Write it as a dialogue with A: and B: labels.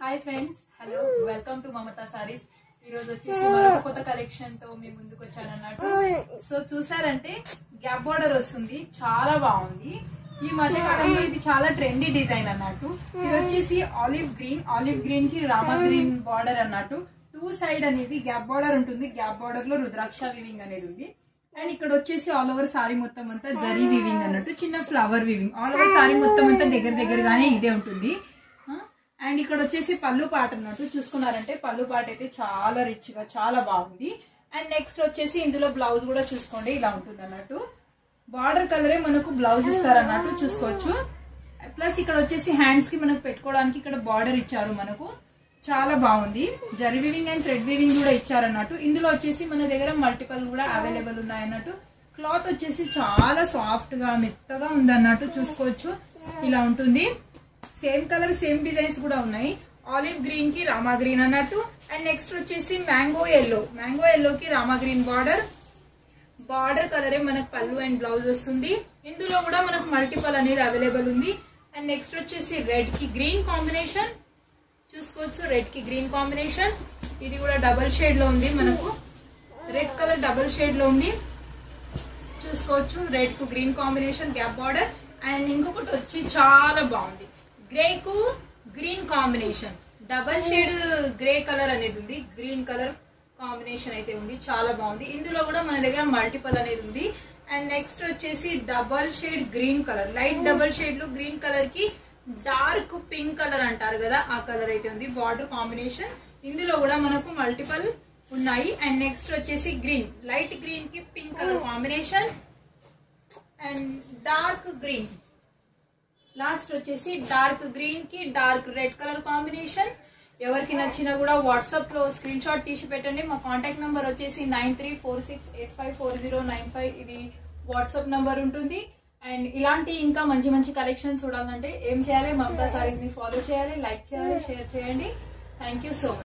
A: Hi friends hello welcome to Mamata Sarees ఈ రోజు వచ్చేసి మరొక కొత్త కలెక్షన్ తో మీ ముందుకు వచ్చాను అన్నట్టు. సో చూసారంటే గ్యాప్ బోర్డర్ వస్తుంది, చాలా బాగుంది. ఈ మధ్య కాలంలో ఇది చాలా ట్రెండీ డిజైన్ అన్నట్టు. ఇది వచ్చేసి ఆలివ్ గ్రీన్ కి రామా గ్రీన్ బార్డర్ అన్నట్టు. టూ సైడ్ అనేది గ్యాప్ బార్డర్ ఉంటుంది. గ్యాప్ బార్డర్ లో రుద్రాక్ష వీవింగ్ అనేది ఉంది. అండ్ ఇక్కడ వచ్చేసి ఆల్ ఓవర్ సారీ మొత్తం అంతా జరీ వీవింగ్ అన్నట్టు, చిన్న flower weaving. All over sorry మొత్తం అంతా దగ్గరగానే ఇదే ఉంటుంది. అండ్ ఇక్కడ వచ్చేసి పళ్ళు పాట అన్నట్టు. చూసుకున్నారంటే పళ్ళు పాట అయితే చాలా రిచ్ గా చాలా బాగుంది. అండ్ నెక్స్ట్ వచ్చేసి ఇందులో బ్లౌజ్ కూడా చూసుకోండి, ఇలా ఉంటుంది అన్నట్టు. బార్డర్ కలరే మనకు బ్లౌజ్ ఇస్తారు అన్నట్టు, చూసుకోవచ్చు. ప్లస్ ఇక్కడ వచ్చేసి హ్యాండ్స్ కి మనకు పెట్టుకోవడానికి ఇక్కడ బార్డర్ ఇచ్చారు మనకు, చాలా బాగుంది. Zari weaving and thread weaving కూడా ఇచ్చారు అన్నట్టు. ఇందులో వచ్చేసి మన దగ్గర మల్టిపల్ కూడా అవైలబుల్ ఉన్నాయన్నట్టు. క్లాత్ వచ్చేసి చాలా సాఫ్ట్ గా మెత్తగా ఉంది అన్నట్టు, చూసుకోవచ్చు. ఇలా ఉంటుంది. సేమ్ కలర్ సేమ్ డిజైన్స్ కూడా ఉన్నాయి. ఆలివ్ గ్రీన్ కి రామా గ్రీన్ అన్నట్టు. అండ్ నెక్స్ట్ వచ్చేసి మ్యాంగో ఎల్లో కి రామా గ్రీన్ బార్డర్ కలరే మనకు పళ్ళు అండ్ బ్లౌజ్ వస్తుంది. ఇందులో కూడా మనకు మల్టిపల్ అనేది అవైలబుల్ ఉంది. అండ్ నెక్స్ట్ వచ్చేసి రెడ్ కి గ్రీన్ కాంబినేషన్ చూసుకోవచ్చు. రెడ్ కి గ్రీన్ కాంబినేషన్, ఇది కూడా డబల్ షేడ్ లో ఉంది. మనకు రెడ్ కలర్ డబల్ షేడ్ లో ఉంది, చూసుకోవచ్చు. రెడ్ కు green combination gap border. And ఇంకొకటి వచ్చి చాలా బాగుంది, గ్రే కు green combination, double shade grey colour అనేది ఉంది. గ్రీన్ కలర్ కాంబినేషన్ అయితే ఉంది, చాలా బాగుంది. ఇందులో కూడా మన దగ్గర మల్టిపల్ అనేది ఉంది. అండ్ నెక్స్ట్ వచ్చేసి double shade green colour, light double shade లో గ్రీన్ కలర్ కి డార్క్ పింక్ కలర్ అంటారు కదా, ఆ కలర్ అయితే ఉంది. బార్డర్ కాంబినేషన్ ఇందులో కూడా మనకు మల్టిపల్ ఉన్నాయి. అండ్ నెక్స్ట్ వచ్చేసి గ్రీన్, లైట్ గ్రీన్ కి pink colour combination and dark green. Last వచ్చేసి డార్క్ గ్రీన్ కి డార్క్ రెడ్ కలర్ కాంబినేషన్. ఎవరికి నచ్చినా కూడా వాట్సాప్ లో స్క్రీన్ షాట్ తీసి పెట్టండి. మా కాంటాక్ట్ నంబర్ వచ్చేసి 9346854095. ఇది వాట్సాప్ నంబర్ ఉంటుంది. అండ్ ఇలాంటి ఇంకా మంచి మంచి కలెక్షన్ చూడాలంటే ఏం చేయాలి, మమతా సారీస్ ని ఫాలో చేయాలి, లైక్ చేయాలి, షేర్ చేయండి. Thank you so much.